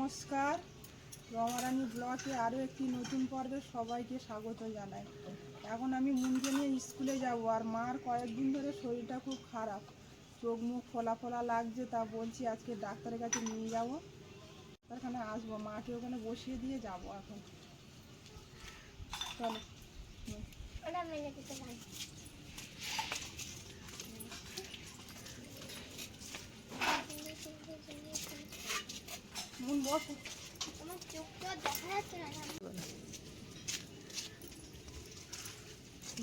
নমস্কার, রমারানী ব্লকে আরও একটি নতুন পর্বে সবাইকে স্বাগত জানাই। এখন আমি মুনকে নিয়ে স্কুলে যাব, আর মার কয়েকদিন ধরে শরীরটা খুব খারাপ, চোখ মুখ ফোলা ফোলা লাগছে। তা বলছি আজকে ডাক্তারের কাছে নিয়ে যাব, ওখানে আসবো, মাকে ওখানে বসিয়ে দিয়ে যাব। এখন চলো। মুন বসো।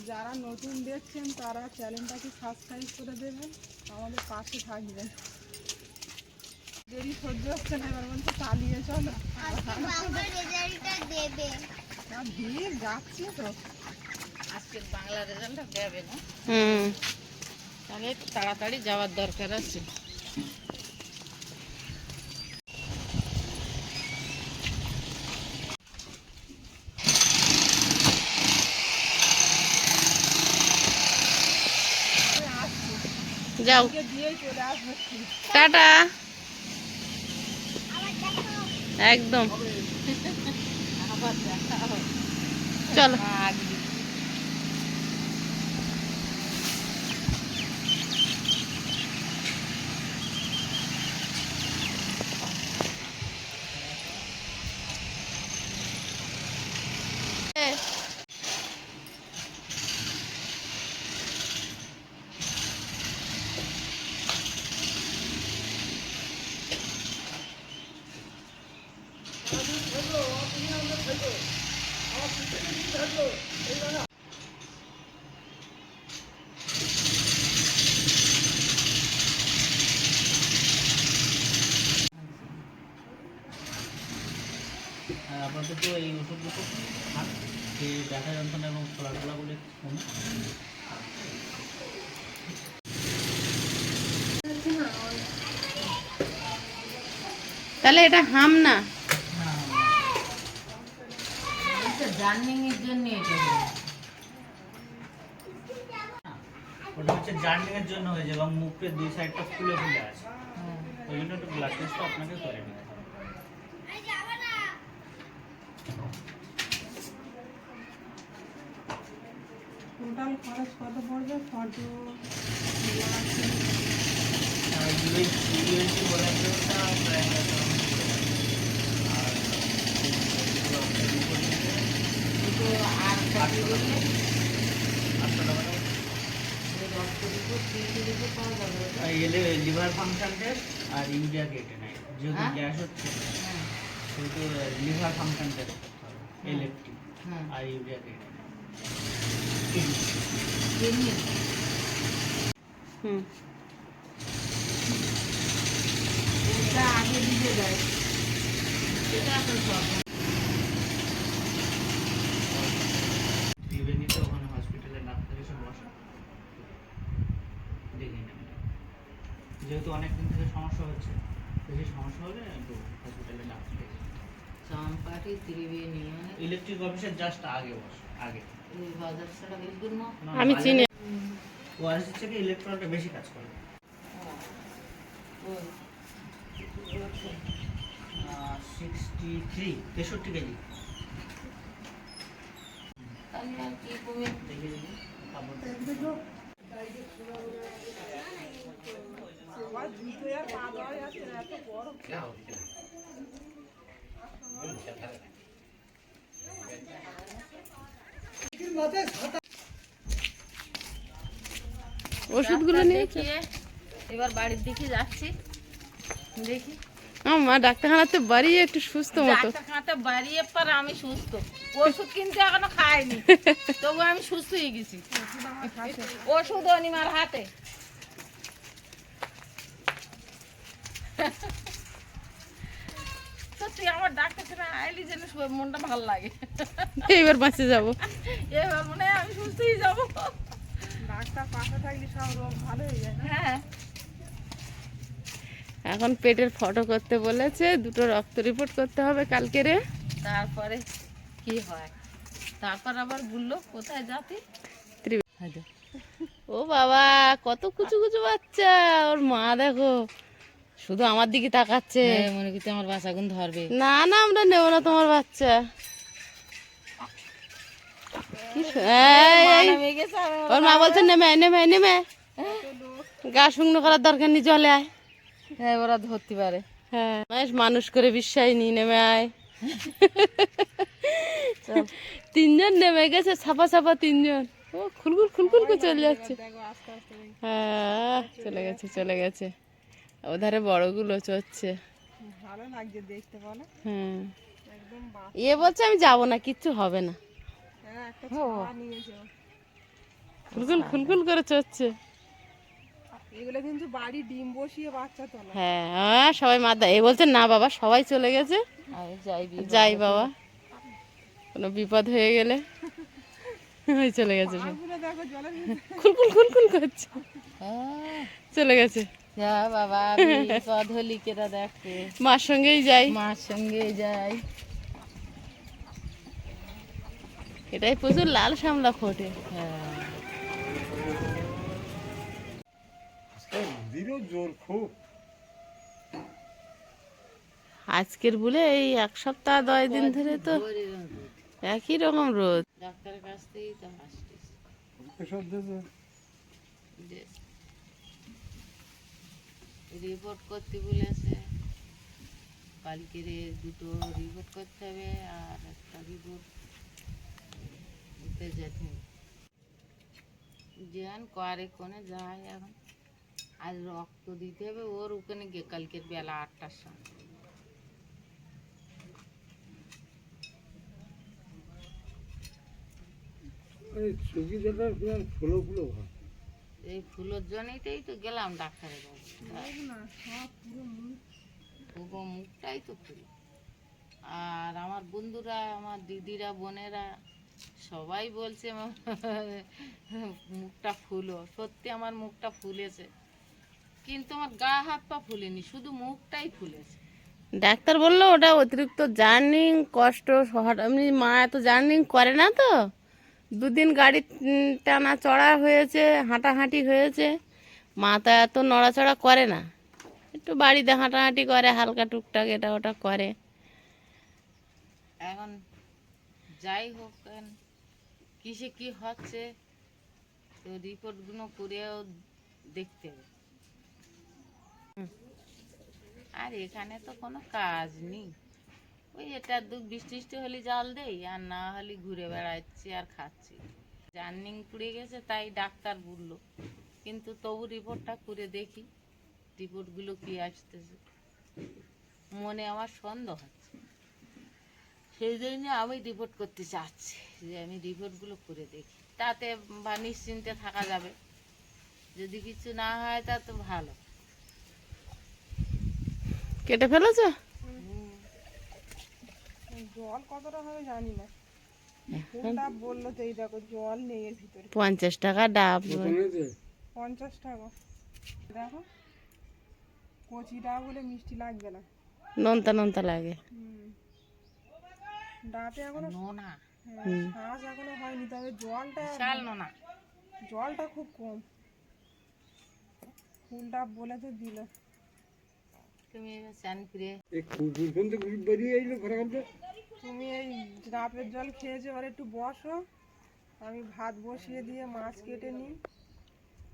যারা নতুন দেখছেন তারা চ্যানেলটাকে সাবস্ক্রাইব করে দেবেন, আমাদের পাশে থাকবেন। দেরি সহ্য হচ্ছে না, এবার বলতে চালিয়ে চলো। না ভিড় যাচ্ছি তো, আজকে বাংলা রেজাল্টটা দেবে না, তাহলে একটু তাড়াতাড়ি যাওয়ার দরকার আছে। যাও, দিয়েই চলে আসবে। টাটা, একদম চলো। আপাতত এই ওষুধ দুটো খান, যে ব্যথা যন্ত্রণা এবং ফোলাফোলা বলে কমে। তাহলে এটা হাম না, জার্নিং এর জন্য ওটা হচ্ছে জার্নিং এর জন্য হয়েছে এবং মুখের দুই সাইডটা ফুলে ফুলে আছে, ওই জন্য একটু ব্লাড টেস্ট আপনাকে করে নিতে হবে। টোটাল খরচ কত পড়বে? ফটো লিভার ফাংশন টেস্ট আর ইউরিয়া ক্রিয়েটিনাইন, যেহেতু গ্যাস হচ্ছে সেহেতু লিভার ফাংশন টেস্ট করতে হবে, এলএফটি আর ইউরিয়া ক্রিয়েটিনাইন। এটা আগে দিয়ে দেয়, এটা এখন সব ত্রিবেণীতে ওখানে হসপিটালে ডাক্তার এসে বসে দেখে নেন, যেহেতু অনেকদিন থেকে সমস্যা হচ্ছে, বেশি সমস্যা হলে একটু হসপিটালে ডাক্তার দেখে। চম্পাটি ত্রিবেণী ইলেকট্রিক অফিসের জাস্ট আগে বসে, আগে এই বাজার ছাড়া বেশি না, আমি চিনি। ওয়ারেস থেকে ইলেকট্রনটা বেশি কাজ করে। 63 কেজি। তাহলে আর কি কমে দেখে দেখি ওষুধগুলো নিয়েছে। এবার বাড়ির দিকে যাচ্ছি, দেখি। মা ডাক্তারখানাতে বাড়িয়ে একটু সুস্থ মতো। ডাক্তারখানাতে বাড়িয়ে পর আমি সুস্থ, ওষুধ কিন্তু এখনো খাইনি, তবু আমি সুস্থ হয়ে গেছি। ওষুধ অনিমার হাতে। সত্যি আমার ডাক্তারখানা আইলি যেন মনটা ভালো লাগে। এইবার বাঁচে যাবো, এবার মনে হয় আমি সুস্থ হয়ে যাবো। ডাক্তার পাশে থাকলে সব রোগ ভালো হয়ে যায়। হ্যাঁ, এখন পেটের ফটো করতে বলেছে, দুটো রক্ত রিপোর্ট করতে হবে কালকে রে। তারপরে কি হয়, তারপর আবার বললো কোথায় যাতি। ও বাবা, কত কুচু কুচু বাচ্চা, ওর মা দেখো শুধু আমার দিকে তাকাচ্ছে। মনে করতে আমার বাচ্চা গুন ধরবে। না না, আমরা নেবো না তোমার বাচ্চা। ওর মা বলছে নেমে নেমে নেমে, গা শুকনো করার দরকার নেই, জলে আয়। হ্যাঁ ওরা ধরতে পারে। হ্যাঁ, মানুষ করে বিশ্বাস নি, নেমে আয়। তিনজন নেমে গেছে, ছাপা ছাপা তিনজন। ও খুলকুল খুলকুল করে চলে যাচ্ছে। হ্যাঁ, চলে গেছে চলে গেছে। ওধারে বড়গুলো চড়ছে। ভালো লাগছে দেখতে, বলো। হ্যাঁ, একদম এ বলছে আমি যাবো না, কিচ্ছু হবে না। হ্যাঁ, একটা ছাওয়া নিয়েছে ও। খুলকুল খুলকুল করে চড়ছে। এগুলো কিন্তু বাড়ি ডিম বসিয়ে বাচ্চা তোলা। হ্যাঁ হ্যাঁ, সবাই মাথা এ বলছে না বাবা, সবাই চলে গেছে, যাই বাবা, কোনো বিপদ হয়ে গেলে। ওই চলে গেছে সব। পাগুলো দেখো জলের ভিতরে। খুলকুল খুলকুল করছে, চলে গেছে। যা বাবা পধলিকেরা দেখে, মার সঙ্গেই যাই, মার সঙ্গে যাই। এটাই প্রচুর লাল সামলা ফোটে। আজকের বলে এই 1 সপ্তাহ 10 দিন ধরে তো একই রকম রোদ। ডাক্তারের কাছ থেকেই তো আসছিস। রিপোর্ট করতে বলেছে, কালকে 2টো রিপোর্ট করতে হবে, আর একটা রিপোর্ট দিতে যেতে হবে। যেন করে কোনে যায় এখন। আজ রক্ত দিতে হবে ওর ওখানে গিয়ে কালকের বেলা 8টার সময়। এই ফুলোর জন্যই তো গেলাম ডাক্তারের কাছে। পুরো মুখটাই তো ফুল। আর আমার বন্ধুরা, আমার দিদিরা, বোনেরা সবাই বলছে মুখটা ফুলো। সত্যি আমার মুখটা ফুলেছে, কিন্তু আমার গা হাত পা ফুলেনি, শুধু মুখটাই ফুলেছে। ডাক্তার বললো ওটা অতিরিক্ত জার্নিং কষ্ট, এমনি মা এত জার্নিং করে না তো, 2 দিন গাড়ি টানা চড়া হয়েছে, হাঁটাহাঁটি হয়েছে, মা তো এত নড়াচড়া করে না, একটু বাড়িতে হাঁটাহাঁটি করে, হালকা টুকটাক এটা ওটা করে। এখন যাই হোক, কিসে কি হচ্ছে তো রিপোর্টগুলো করেও দেখতে হবে। আর এখানে তো কোনো কাজ নেই, ওই এটা বৃষ্টি হলে জল দেই, আর না হলে ঘুরে বেড়াচ্ছি আর খাচ্ছি। জার্নিং পুড়ে গেছে তাই ডাক্তার বললো, কিন্তু তবু রিপোর্টটা করে দেখি রিপোর্টগুলো কি আসতেছে। মনে আমার সন্দেহ হচ্ছে, সেই জন্য আমি রিপোর্ট করতে চাচ্ছি, যে আমি রিপোর্টগুলো করে দেখি, তাতে বা নিশ্চিন্তে থাকা যাবে। যদি কিছু না হয় তা তো ভালো। কেটে ফেলেছ? জল কতটা হবে জানি না, ডাব বললো তো, এই দেখো জল নেই এর ভিতরে। 50 টাকা ডাব। 50 টাকা। দেখো কচি ডাব হলে মিষ্টি লাগবে না, নোনতা নোনতা লাগে। ডাবে এখনো নোনা, শ্বাস এখনো হয়নি, তবে শাল নোনা। জলটা খুব কম। ফুল ডাব বলে তো দিল। তুমি চান ফিরে তুমি এই ডাবের জল খেয়েছো, এবার একটু বসো, আমি ভাত বসিয়ে দিয়ে মাছ কেটে নিই,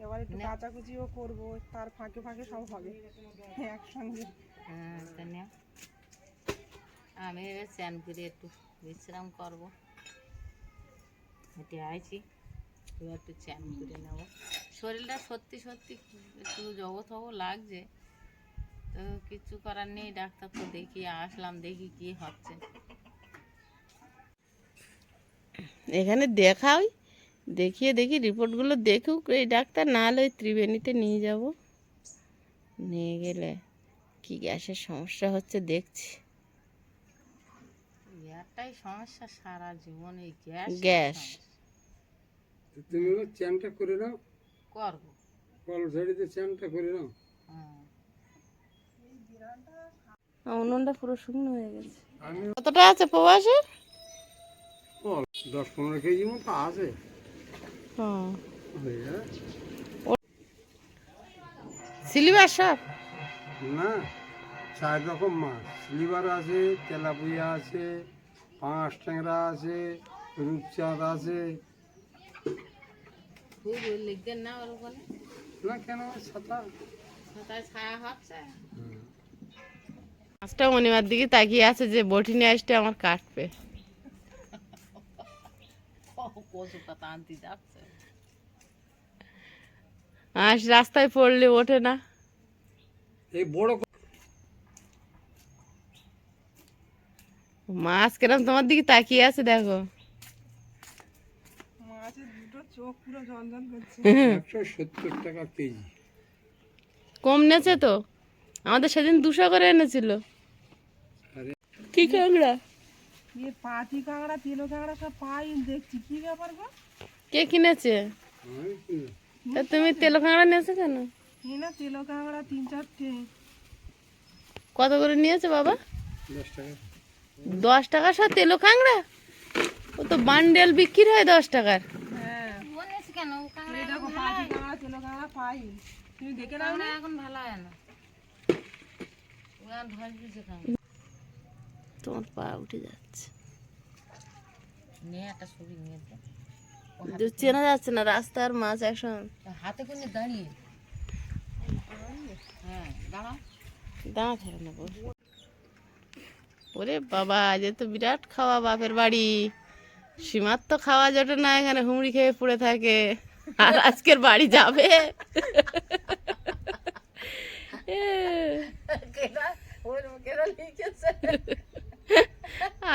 এবার একটু কাচাকুচিও করবো, তার ফাঁকে ফাঁকে সব হবে একসঙ্গে। হ্যাঁ, আমি এবার চান করে একটু বিশ্রাম করবো, হেঁটে আইছি, এবার একটু চান করে নেব। শরীরটা সত্যি সত্যি একটু জগৎ লাগছে, তো কিছু করার নেই। ডাক্তার তো দেখিয়ে আসলাম, দেখি কি হচ্ছে। এখানে দেখাই, দেখিয়ে দেখি রিপোর্টগুলো দেখুক এই ডাক্তার, না হলে ওই ত্রিবেণীতে নিয়ে যাব, নিয়ে গেলে কি গ্যাসের সমস্যা হচ্ছে দেখছি। একটাই সমস্যা সারা জীবন, এই গ্যাস। তুমি চ্যানটা করে নাও, করবো, কল ঝাড়িতে চ্যানটা করে নাও। উনুনটা পুরো শুকনো হয়ে গেছে। কতটা আছে প্রবাসে? 10-15 কেজি মতো আছে। সিলিবার সব না 4 রকম মাছ, লিভার আছে, তেলাপিয়া আছে, পাঁচ ট্যাংরা আছে, রূপচাঁদ আছে। খুব লিখতেন না ওর ওখানে না কেন ছাতা? তাই ছায়া হচ্ছে মাছটা মনিমার দিকে তাকিয়ে আছে যে বটি নিয়ে আসতে আমার কাটবে। কচু পাতা আনতে যাচ্ছে। আজ রাস্তায় পড়লে ওঠে না। এই বড় মাছ কেরম তোমার দিকে তাকিয়ে আছে দেখো। মাছের দুটো চোখ পুরো জ্বলজ্বল করছে। 170 টাকা কেজি। কম নেছে তো, আমাদের সেদিন 200 করে এনেছিল। আরে কি কাঁকড়া? এ পাতি কাঁকড়া, তেলো কাঁকড়া সব পাই দেখছি, কি ব্যাপার গো? কে কিনেছে? আমি কিনলাম। তা তুমি তেলো কাঁকড়া নিয়েছো কেন? এই না তেলো কাঁকড়া 3-4টে। কত করে নিয়েছে বাবা? 10 টাকা। 10 টাকা সব তেলো কাঁকড়া? ও তো বান্ডেল বিক্রি হয় 10 টাকার। হ্যাঁ, বলিস কেন ও কাঁকড়া এই দেখো পাতি কাঁকড়া, তেলো কাঁকড়া পাই। তুমি দেখে নাও না? এখন ভালো হয় না ও আর ভয় বুঝে খাও তোমার পা উঠে যাচ্ছে। নিয়ে একটা ছবি নিয়ে দে। চেনা যাচ্ছে না রাস্তার মাছ এখন। হাতে করে দাঁড়িয়ে হ্যাঁ দাঁড়াও দাঁড়া থাকে না বল। ওরে বাবা, আজ তো বিরাট খাওয়া বাপের বাড়ি। সীমার তো খাওয়া জোটে না, এখানে হুমড়ি খেয়ে পড়ে থাকে। আর আজকের বাড়ি যাবে।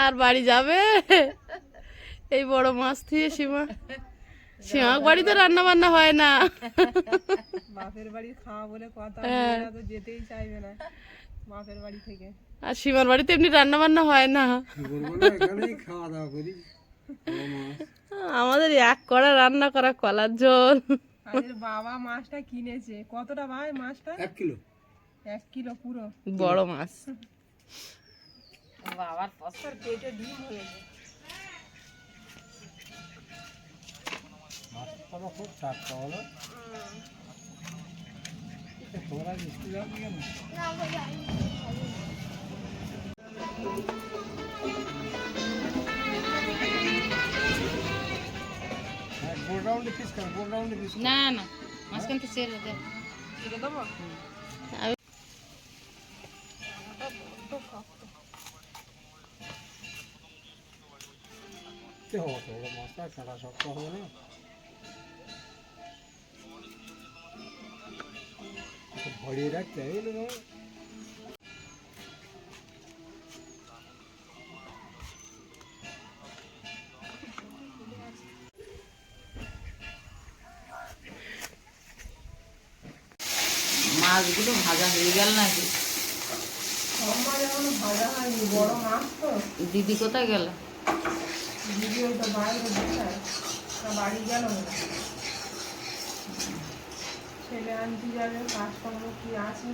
আর বাড়ি যাবে এই বড় মাছ দিয়ে। সীমার বাড়িতে রান্না বান্না হয় না। বাপের বাড়ি খাওয়া বলে কথা, মেয়েরা তো যেতেই চাইবে না বাপের বাড়ি থেকে। আর সীমার বাড়িতে এমনি রান্না বান্না হয় না। বলবো না এখানেই খাওয়া দাওয়া করি। বড় মাছ। আমাদের এক কড়া রান্না করা কলার ঝোল। আমাদের বাবা মাছটা কিনেছে, কতটা ভাই মাছটা? 1 কিলো। 1 কিলো পুরো। বড় মাছ। বাবার পছন্দ আর পেটে ডিম হয়েছে। মাছটা খুব টাটকা হলো। তোমরা স্কুল যাও কেন? গোল রাউন্ডে পিস কর, গোল রাউন্ডে পিস। না না মাঝখান থেকে ছেড়ে দে কেটে দেবো? কে হবে তো ওটা মাছটা কাটা শক্ত হবে না? ভরিয়ে রাখতে হবে না? মাছগুলো ভাজা হয়ে গেল নাকি? সব মাছ এখনো ভাজা হয়নি, বড় মাছ তো। দিদি কোথায় গেল? দিদি ওই তো বাইরে বসে তা বাড়ি গেল না। ছেলে আনতে যাবে, কাজকর্ম কি আছে।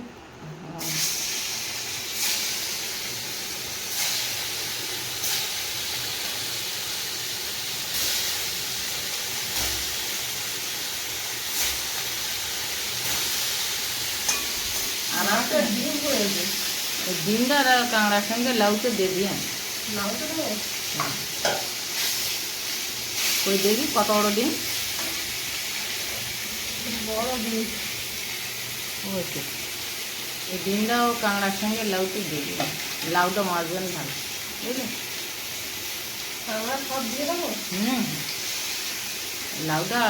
আর একটা ডিম হয়েছে ডিমটা কাঁকড়ার সঙ্গে লাউতে দিয়ে দিয়ে নাও তো দেবো? ওই দেখি কত বড় ডিম বড় ডিম। হয়েছে এই ডিমটাও কাঁকড়ার সঙ্গে লাউতে দিয়ে দিই লাউটা মাছবেন ভালো বুঝলে আমরা সব দিয়ে দেবো? লাউটা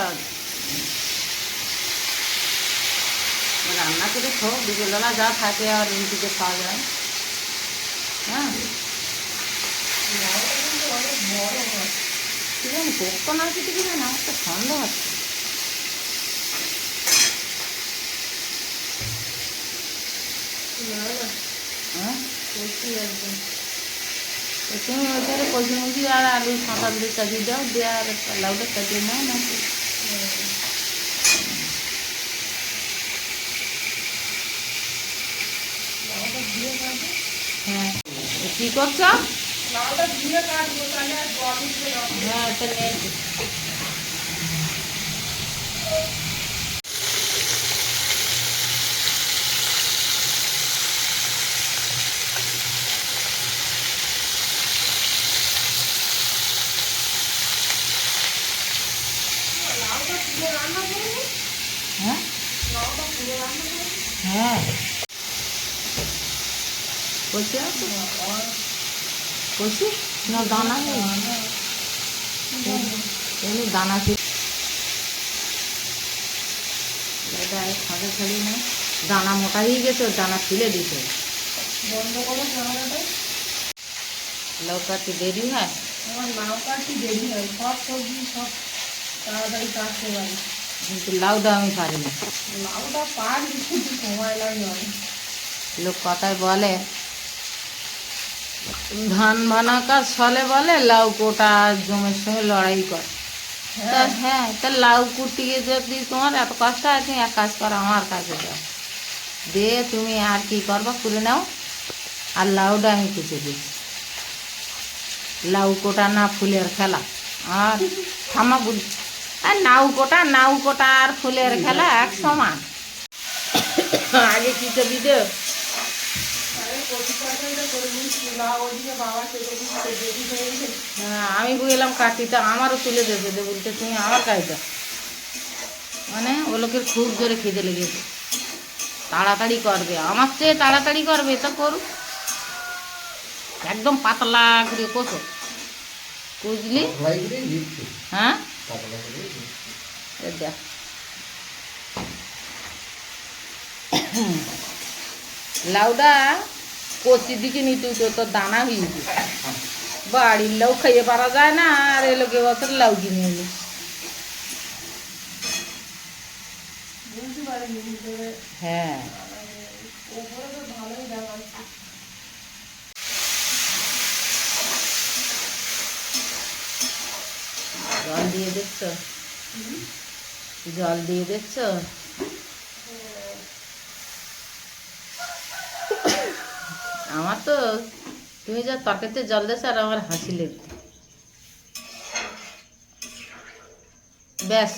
রান্না করে খাও, দুপুরবেলা যা থাকে আর রুটিতে খাওয়া যায়। হ্যাঁ লাউটা কিন্তু অনেক বড় মাছ। ঠিক আছে পোক্ত না কিছু কিছু না, আমার তো সন্দেহ হচ্ছে। না না, হ্যাঁ সত্যি একদম। তো তুমি ওইটারে কচি মুচি আর আলু ফাঁকা দিয়ে চাপিয়ে দাও, দিয়ে আর লাউটা কাটিয়ে নাও নাকি। লাউটা দিয়ে কাটবো। হ্যাঁ কী করছো? লাউটা দিয়ে কাটবো, তাহলে আর জল উঠবে না। হ্যাঁ তাহলে হ্যাঁ হ্যাঁ কচি আছে কচি না দানা নেই এমনি দানা ছিল এটা খাঁচা ছাড়িয়ে না দানা মোটা হয়ে গেছে ওর দানা ফেলে দিতে বন্ধ করো ক্যামেরাটা। লৌকাতে দেরি হয় আমার লাউ কাটতে দেরি হয়, সব সবজি সব তাড়াতাড়ি কাটতে পারি। কিন্তু লাউটা আমি পারি না। লাউটা পারি কিন্তু সময় লাগে অনেক। লোক কথায় বলে ধান ভানা কাজ ছলে বলে লাউ কোটা জমের সঙ্গে লড়াই করে। তা হ্যাঁ তা লাউ কুটিয়ে যদি তোমার এত কষ্ট হয় তুমি এক কাজ করো আমার কাছে যাও দিয়ে তুমি আর কি করবা করে নাও আর লাউটা আমি কুচে দিচ্ছি। লাউ কোটা না ফুলের খেলা আর থামা বলি আর নাউ কোটা আর ফুলের খেলা এক সমান। আগে কিছু দিতে আরে কচি তরকারিটা করে নিচ্ছি, লাউ ওদিকে বাবা কেটে দিচ্ছে, দেরি হয়ে গেছে। হ্যাঁ আমি গেলাম কাটিতে আমারও তুলে দেবে দে বলতে তুমি আমার কাজটা মানে ও লোকের খুব জোরে খিদে লেগেছে তাড়াতাড়ি করবে আমার চেয়ে তাড়াতাড়ি করবে তো করুক একদম পাতলা করে কষো বুঝলি হ্যাঁ এ দেখ লাউডা কচি দিকে নিতে তো দানা হয়েছে বাড়ির লাউ খাইয়ে পারা যায় না আর এ লোকে বছর লাউ কিনে এলো বুঝতে পারিনি ভিতরে হ্যাঁ ওপরে তো ভালোই দেখাচ্ছে। জল দিয়ে দেখছো জল দিয়ে দেখছো আমার তো তুমি যা তরকারিতে জল দিয়েছো আর আমার হাসি লেগে ব্যাস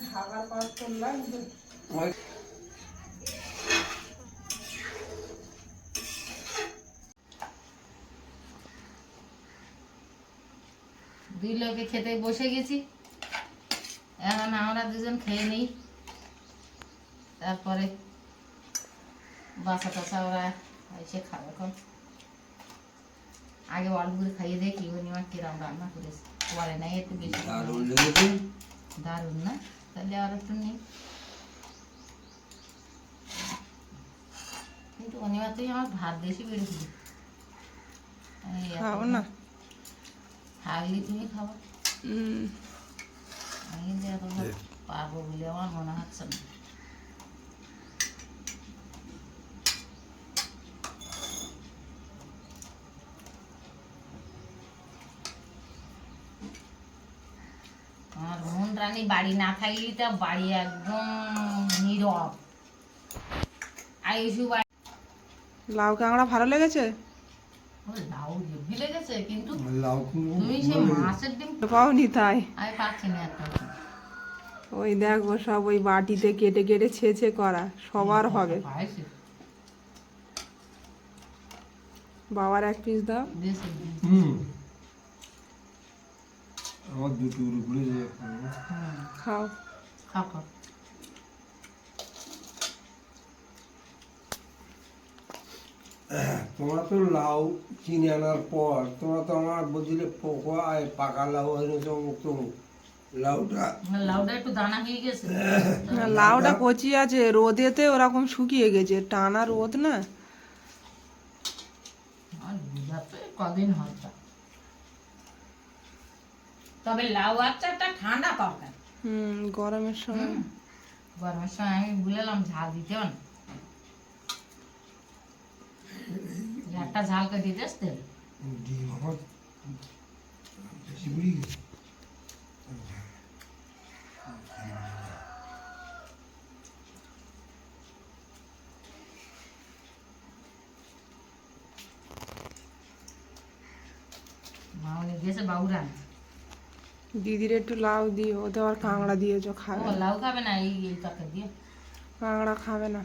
ঢাকার পাশ করলাম দুই লোকে খেতে বসে গেছি এখন আমরা দুজন খেয়ে নিই তারপরে বাসা টাসা ওরা এসে খাবে এখন আগে অল্প করে খাইয়ে দেখি অনিমা কিরম রান্না করেছে বলে নাই একটু বেশি দারুণ না তাহলে আর একটু নেই কিন্তু অনিমা তুই আমার ভাত বেশি বেড়েছি খাও না। থাকলে তুমি খাবো আমি কিন্তু এখন পারবো বলে আমার মনে হচ্ছে না আমার মন রানী বাড়ি না থাকলে তো বাড়ি একদম নীরব আইসু বাড়ি লাউ কাঁকড়া ভালো লেগেছে? ও লাউ হেভি লেগেছে কিন্তু লাউ তুমি সেই মাছের ডিম পাওনি তাই? আমি পাচ্ছি না একটা ওই দেখো সব ওই বাটিতে কেটে কেটে ছেঁচে করা সবার হবে। পাইছি বাবার এক পিস দাও। দেশের ডিম আমার দুটো ঘুরে যায় খাও। খাও খাও তোমরা তো লাউ কিনে আনার পর তোমরা তো আমার বলছিলে পাকা লাউ হয়েছে অমুক তমুক লাউটা লাউটা একটু দানা হয়ে গেছে না, লাউটা কচি আছে, রোদেতে ওরকম শুকিয়ে গেছে, টানা রোদ না। আর বুঝাতে কদিন হয়তো তবে লাউ আচারটা ঠান্ডা তরকারি গরমের সময় গরমের সময় আমি ভুলেলাম ঝাল দিতেও না একটা ঝালকে দিতে আসতে ডিম আমার বেশি বুড়ি গেছে মামনি গেছে বাবুরা দিদির একটু লাউ দিও, ও তো আর কাঁকড়া দিয়েছো, ও খাবে লাউ খাবে না এই এই তরকারি দিয়ে কাঁকড়া খাবে না।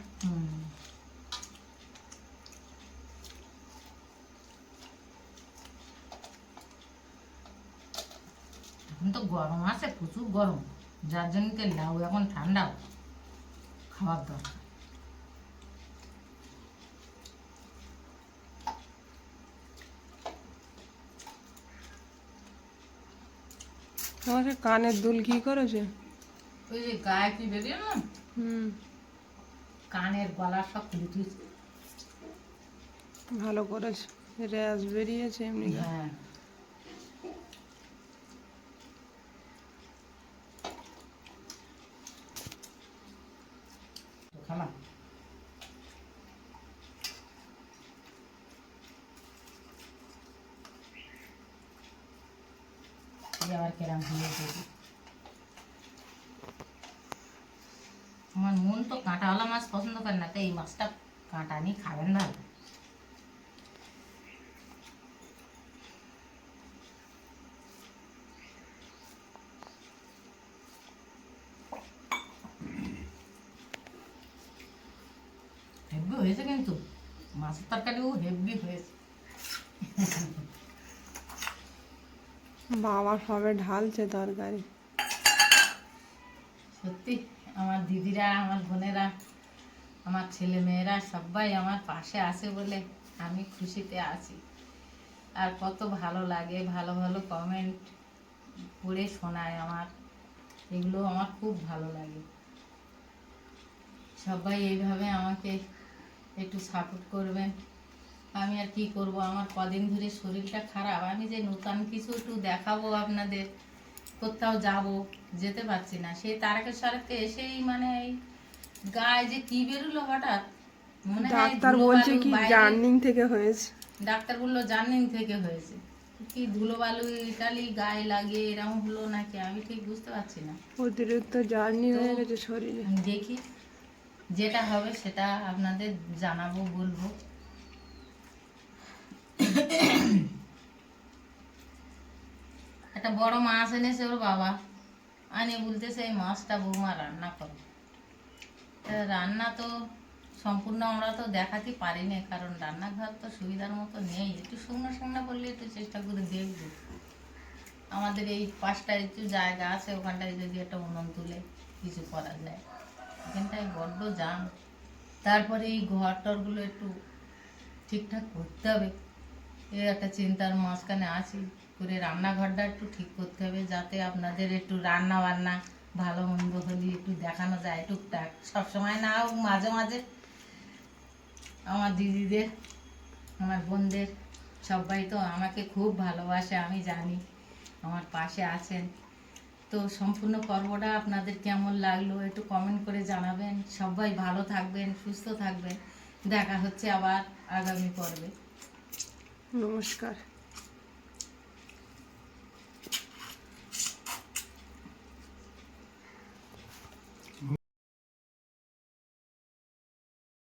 এখন তো গরম আছে, প্রচুর গরম, যার জন্য তো লাউ এখন ঠান্ডাও খাবার দরকার। আমার কানের দুল কি করেছে? ওই যে গায়ে কি বেরিয়ে না, হুম, কানের গলা সব খুলে তুলছে। ভালো করেছে, র্যাশ বেরিয়েছে এমনি। হ্যাঁ, তো খালাম। আবার কেরাম হয়ে যাবে। আমার মন তো কাঁটাওয়ালা মাছ পছন্দ করে না, তো এই মাছটা কাঁটা নিয়ে খাবেন না। হেভি হয়েছে কিন্তু মাছের তরকারিও হেভি হয়েছে। বাবা সবে ঢালছে তরকারি। সত্যি আমার দিদিরা, আমার বোনেরা, আমার ছেলে মেয়েরা সবাই আমার পাশে আছে বলে আমি খুশিতে আছি। আর কত ভালো লাগে, ভালো ভালো কমেন্ট পড়ে শোনায় আমার, এগুলো আমার খুব ভালো লাগে। সবাই এইভাবে আমাকে একটু সাপোর্ট করবেন। আমি আর কি করব, আমার কদিন ধরে শরীরটা খারাপ, আমি যে নতুন কিছু একটু দেখাবো আপনাদের, কোথাও যাব যেতে পারছি না। সেই তারকেশ্বরকে এসেই মানে এই গায়ে যে কি বেরোলো হঠাৎ, মনে হয় ডাক্তার ধুলোবালু বলছে কি বাইরে- জার্নিং থেকে হয়েছে। ডাক্তার বললো জার্নিং থেকে হয়েছে, কি ধুলোবালু ইটালি গায়ে লাগে এরকম হলো নাকি আমি ঠিক বুঝতে পারছি না। অতিরিক্ত জার্নি তো হয়ে গেছে শরীরে। দেখি যেটা হবে সেটা আপনাদের জানাবো, বলবো। একটা বড় মাছ এনেছে ওর বাবা, আনে বলতেছে এই মাছটা বৌমা রান্না করো। তা রান্না তো সম্পূর্ণ আমরা তো দেখাতে পারিনি, কারণ রান্নাঘর তো সুবিধার মতো নেই। একটু শুকনো শুকনো করলে একটু চেষ্টা করে দেখবো। আমাদের এই পাশটায় একটু জায়গা আছে, ওখানটায় যদি একটা উনুন তুলে কিছু করা যায়। এখানটায় বড্ড জাম। তারপরে এই ঘর টরগুলো একটু ঠিকঠাক করতে হবে, এই একটা চিন্তার মাঝখানে আছি। করে রান্নাঘরটা একটু ঠিক করতে হবে, যাতে আপনাদের একটু রান্না বান্না ভালো মন্দ হলে একটু দেখানো যায় টুকটাক, সবসময় না হোক মাঝে মাঝে। আমার দিদিদের, আমার বোনদের সবাই তো আমাকে খুব ভালোবাসে, আমি জানি, আমার পাশে আছেন। তো সম্পূর্ণ পর্বটা আপনাদের কেমন লাগলো একটু কমেন্ট করে জানাবেন। সবাই ভালো থাকবেন, সুস্থ থাকবেন। দেখা হচ্ছে আবার আগামী পর্বে। নমস্কার।